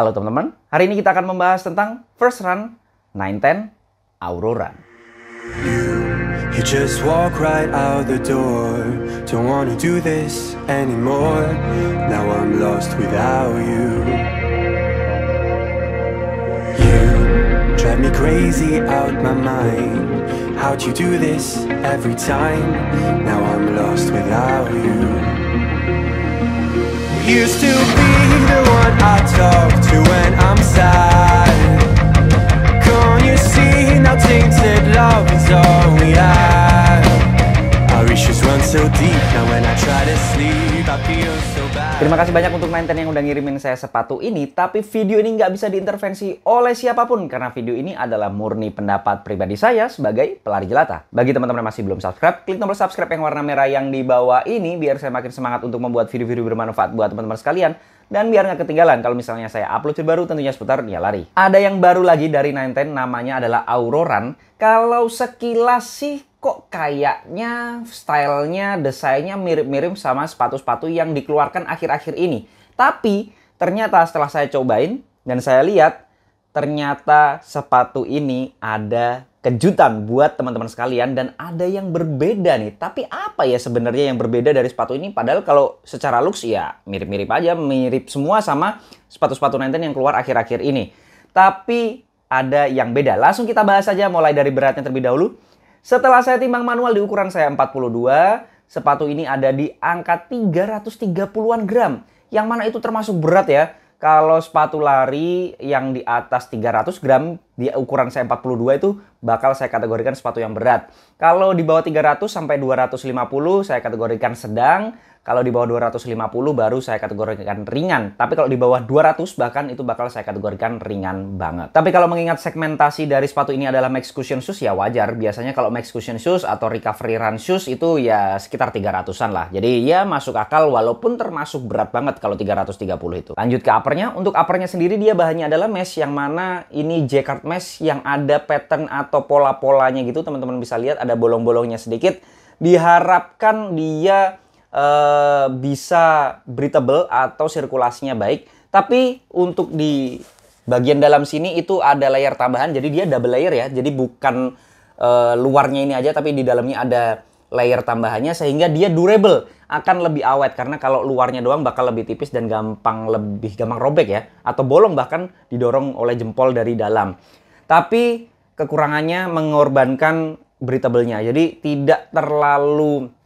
Halo teman-teman, hari ini kita akan membahas tentang First Run 910 Auro Run. You just walk right out the door. Don't wanna do this anymore. Now I'm lost without you. You drive me crazy out my mind. How'd you do this every time? Now I'm lost without you. Used to be the one I talk to when I'm sad. Can't you see now tainted love is all we have? Our issues run so deep now when I try to sleep I feel so bad. Terima kasih banyak untuk 910 yang udah ngirimin saya sepatu ini, tapi video ini nggak bisa diintervensi oleh siapapun karena video ini adalah murni pendapat pribadi saya sebagai pelari jelata. Bagi teman-teman yang masih belum subscribe, klik tombol subscribe yang warna merah yang di bawah ini biar saya makin semangat untuk membuat video-video bermanfaat buat teman-teman sekalian. Dan biar nggak ketinggalan kalau misalnya saya upload video baru tentunya seputar Nia Lari. Ada yang baru lagi dari 910 namanya adalah Auro Run. Kalau sekilas sih kok kayaknya stylenya, desainnya mirip-mirip sama sepatu-sepatu yang dikeluarkan akhir-akhir ini. Tapi ternyata setelah saya cobain dan saya lihat, ternyata sepatu ini ada kejutan buat teman-teman sekalian dan ada yang berbeda nih. Tapi apa ya sebenarnya yang berbeda dari sepatu ini? Padahal kalau secara looks ya mirip-mirip aja, mirip semua sama sepatu-sepatu 910 yang keluar akhir-akhir ini. Tapi ada yang beda. Langsung kita bahas saja mulai dari beratnya terlebih dahulu. Setelah saya timbang manual di ukuran saya 42, sepatu ini ada di angka 330-an gram. Yang mana itu termasuk berat ya. Kalau sepatu lari yang di atas 300 gram di ukuran saya 42 itu bakal saya kategorikan sepatu yang berat. Kalau di bawah 300 sampai 250 saya kategorikan sedang. Kalau di bawah 250 baru saya kategorikan ringan. Tapi kalau di bawah 200 bahkan itu bakal saya kategorikan ringan banget. Tapi kalau mengingat segmentasi dari sepatu ini adalah max cushion shoes ya wajar. Biasanya kalau max cushion shoes atau recovery run shoes itu ya sekitar 300-an lah. Jadi ya masuk akal walaupun termasuk berat banget kalau 330 itu. Lanjut ke uppernya. Untuk uppernya sendiri dia bahannya adalah mesh yang mana ini jacquard mesh yang ada pattern atau pola-polanya gitu. Teman-teman bisa lihat ada bolong-bolongnya sedikit. Diharapkan dia bisa breathable atau sirkulasinya baik. Tapi untuk di bagian dalam sini itu ada layer tambahan. Jadi dia double layer ya. Jadi bukan luarnya ini aja tapi di dalamnya ada layer tambahannya sehingga dia durable, akan lebih awet karena kalau luarnya doang bakal lebih tipis dan lebih gampang robek ya atau bolong bahkan didorong oleh jempol dari dalam. Tapi kekurangannya mengorbankan breathable-nya. Jadi tidak terlalu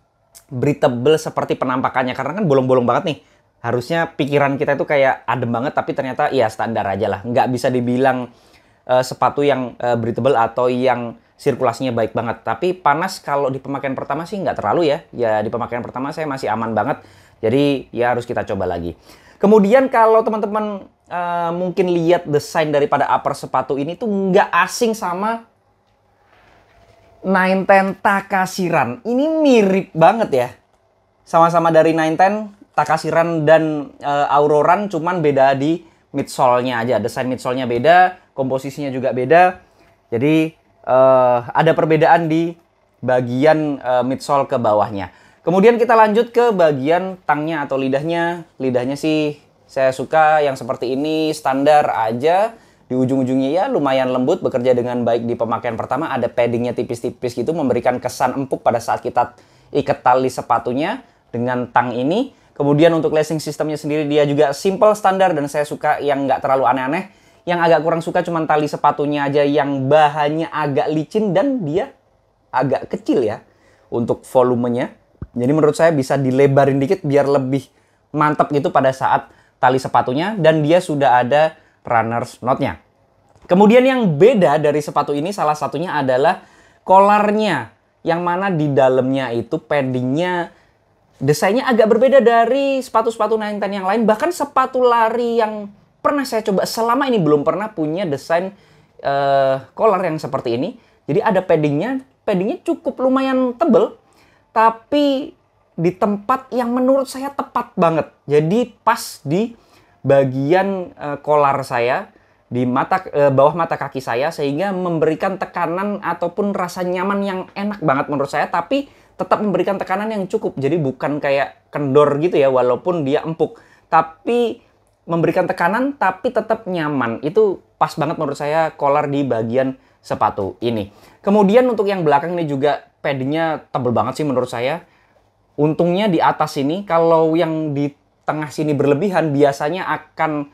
breathable seperti penampakannya karena kan bolong-bolong banget nih. Harusnya pikiran kita itu kayak adem banget tapi ternyata ya standar aja lah. Nggak bisa dibilang sepatu yang breathable atau yang sirkulasinya baik banget. Tapi panas kalau di pemakaian pertama sih nggak terlalu ya. Ya di pemakaian pertama saya masih aman banget. Jadi ya harus kita coba lagi. Kemudian kalau teman-teman mungkin lihat desain daripada upper sepatu ini tuh nggak asing sama 910 Takashi Run. Ini mirip banget ya. Sama-sama dari 910, Takashi Run dan Auro Run cuman beda di midsole-nya aja. Desain midsole-nya beda, komposisinya juga beda. Jadi ada perbedaan di bagian midsole ke bawahnya. Kemudian kita lanjut ke bagian tangnya atau lidahnya. Lidahnya sih saya suka yang seperti ini, standar aja. Di ujung-ujungnya ya lumayan lembut, bekerja dengan baik di pemakaian pertama. Ada paddingnya tipis-tipis gitu, memberikan kesan empuk pada saat kita ikat tali sepatunya dengan tang ini. Kemudian untuk lacing sistemnya sendiri dia juga simple, standar, dan saya suka yang nggak terlalu aneh-aneh. Yang agak kurang suka cuma tali sepatunya aja yang bahannya agak licin dan dia agak kecil ya untuk volumenya. Jadi menurut saya bisa dilebarin dikit biar lebih mantap gitu pada saat tali sepatunya, dan dia sudah ada runners knot-nya. Kemudian yang beda dari sepatu ini salah satunya adalah collarnya, yang mana di dalamnya itu paddingnya desainnya agak berbeda dari sepatu-sepatu 910 yang lain. Bahkan sepatu lari yang pernah saya coba selama ini belum pernah punya desain collar yang seperti ini. Jadi ada paddingnya cukup lumayan tebel, tapi di tempat yang menurut saya tepat banget. Jadi pas di bagian collar saya, di bawah mata kaki saya, sehingga memberikan tekanan ataupun rasa nyaman yang enak banget menurut saya, tapi tetap memberikan tekanan yang cukup. Jadi bukan kayak kendor gitu ya, walaupun dia empuk. Tapi memberikan tekanan tapi tetap nyaman. Itu pas banget menurut saya collar di bagian sepatu ini. Kemudian untuk yang belakang ini juga paddingnya tebel banget sih menurut saya. Untungnya di atas ini, kalau yang di tengah sini berlebihan biasanya akan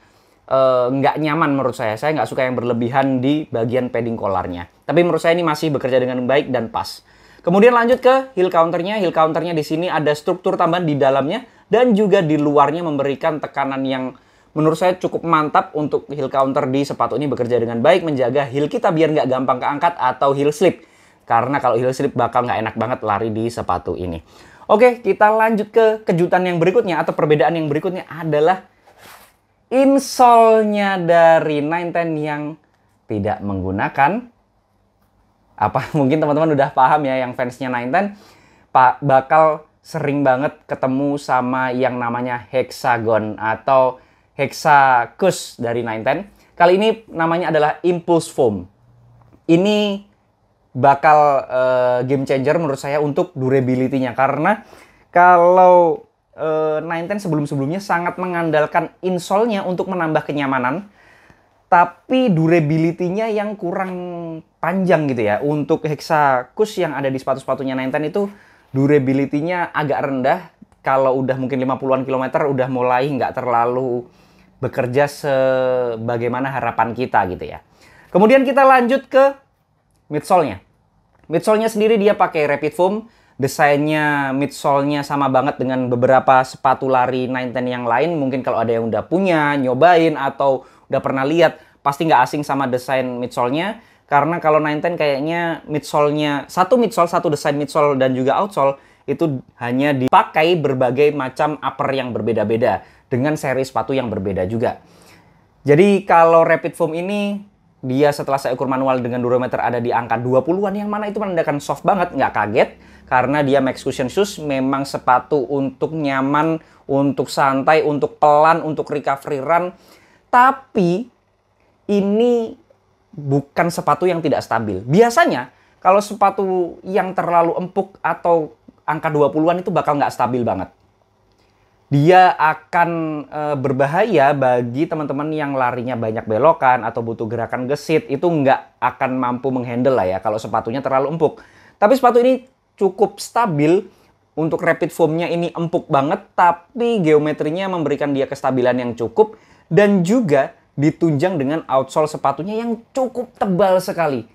nggak nyaman menurut saya. Saya nggak suka yang berlebihan di bagian padding collarnya. Tapi menurut saya ini masih bekerja dengan baik dan pas. Kemudian lanjut ke heel counternya. Heel counternya di sini ada struktur tambahan di dalamnya dan juga di luarnya memberikan tekanan yang menurut saya cukup mantap untuk heel counter di sepatu ini bekerja dengan baik, menjaga heel kita biar nggak gampang keangkat atau heel slip. Karena kalau heel slip bakal nggak enak banget lari di sepatu ini. Oke, kita lanjut ke kejutan yang berikutnya atau perbedaan yang berikutnya adalah insole-nya dari 910 yang tidak menggunakan mungkin teman-teman udah paham ya, yang fansnya 910 bakal sering banget ketemu sama yang namanya hexagon atau Hexacus dari 910. Kali ini namanya adalah Impulse Foam. Ini bakal game changer menurut saya untuk durability-nya. Karena kalau 910 sebelum-sebelumnya sangat mengandalkan insole-nya untuk menambah kenyamanan. Tapi durability-nya yang kurang panjang gitu ya. Untuk Hexacus yang ada di sepatu-sepatunya 910 itu durability-nya agak rendah. Kalau udah mungkin 50-an kilometer udah mulai nggak terlalu bekerja sebagaimana harapan kita gitu ya. Kemudian kita lanjut ke midsole-nya. Midsole-nya sendiri dia pakai Rapid Foam. Desainnya midsole-nya sama banget dengan beberapa sepatu lari 910 yang lain. Mungkin kalau ada yang udah punya, nyobain, atau udah pernah lihat, pasti nggak asing sama desain midsole-nya. Karena kalau 910 kayaknya midsole-nya, satu desain midsole dan juga outsole, itu hanya dipakai berbagai macam upper yang berbeda-beda dengan seri sepatu yang berbeda juga. Jadi kalau Rapid Foam ini, dia setelah saya ukur manual dengan durometer ada di angka 20-an, yang mana itu menandakan soft banget, nggak kaget. Karena dia Max Cushion Shoes memang sepatu untuk nyaman, untuk santai, untuk pelan, untuk recovery run. Tapi ini bukan sepatu yang tidak stabil. Biasanya kalau sepatu yang terlalu empuk atau angka 20-an itu bakal nggak stabil banget. Dia akan berbahaya bagi teman-teman yang larinya banyak belokan atau butuh gerakan gesit. Itu nggak akan mampu menghandle lah ya kalau sepatunya terlalu empuk. Tapi sepatu ini cukup stabil. Untuk Rapid Foam-nya ini empuk banget, tapi geometrinya memberikan dia kestabilan yang cukup. Dan juga ditunjang dengan outsole sepatunya yang cukup tebal sekali.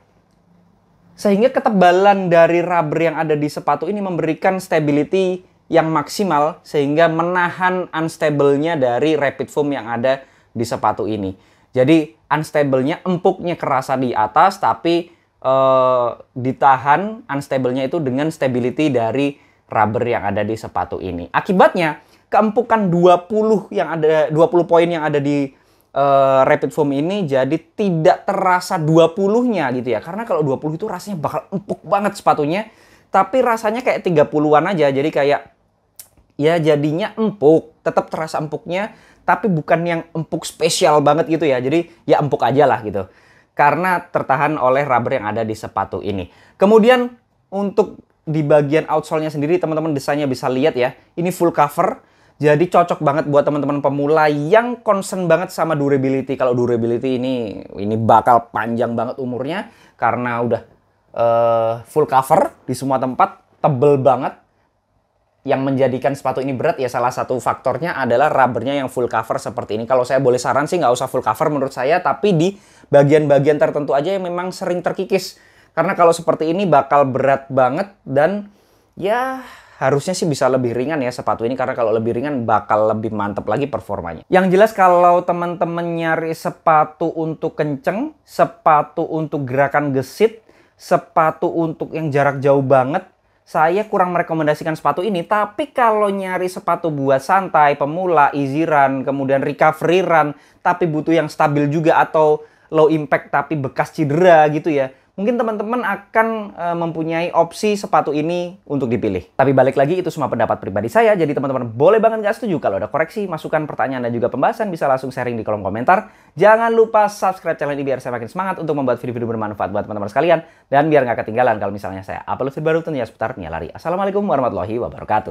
Sehingga ketebalan dari rubber yang ada di sepatu ini memberikan stability yang maksimal sehingga menahan unstable-nya dari Rapid Foam yang ada di sepatu ini. Jadi unstable-nya, empuknya kerasa di atas, tapi ditahan unstable-nya itu dengan stability dari rubber yang ada di sepatu ini. Akibatnya keempukan 20 poin yang ada di Rapid Foam ini jadi tidak terasa 20-nya gitu ya. Karena kalau 20 itu rasanya bakal empuk banget sepatunya. Tapi rasanya kayak 30-an aja. Jadi kayak ya jadinya empuk. Tetap terasa empuknya. Tapi bukan yang empuk spesial banget gitu ya. Jadi ya empuk aja lah gitu. Karena tertahan oleh rubber yang ada di sepatu ini. Kemudian untuk di bagian outsole-nya sendiri teman-teman desainnya bisa lihat ya. Ini full cover. Jadi cocok banget buat teman-teman pemula yang concern banget sama durability. Kalau durability ini bakal panjang banget umurnya karena udah full cover di semua tempat, tebel banget. Yang menjadikan sepatu ini berat ya salah satu faktornya adalah rubbernya yang full cover seperti ini. Kalau saya boleh saran sih nggak usah full cover menurut saya, tapi di bagian-bagian tertentu aja yang memang sering terkikis. Karena kalau seperti ini bakal berat banget dan ya harusnya sih bisa lebih ringan ya sepatu ini, karena kalau lebih ringan bakal lebih mantep lagi performanya. Yang jelas kalau teman-teman nyari sepatu untuk kenceng, sepatu untuk gerakan gesit, sepatu untuk yang jarak jauh banget, saya kurang merekomendasikan sepatu ini. Tapi kalau nyari sepatu buat santai, pemula, easy run, kemudian recovery run, tapi butuh yang stabil juga atau low impact tapi bekas cedera gitu ya, mungkin teman-teman akan mempunyai opsi sepatu ini untuk dipilih. Tapi balik lagi itu semua pendapat pribadi saya, jadi teman-teman boleh banget nggak setuju. Kalau ada koreksi, masukan, pertanyaan, dan juga pembahasan bisa langsung sharing di kolom komentar. Jangan lupa subscribe channel ini biar saya makin semangat untuk membuat video-video bermanfaat buat teman-teman sekalian. Dan biar nggak ketinggalan kalau misalnya saya upload video baru tentunya seputar dunia lari. Assalamualaikum warahmatullahi wabarakatuh.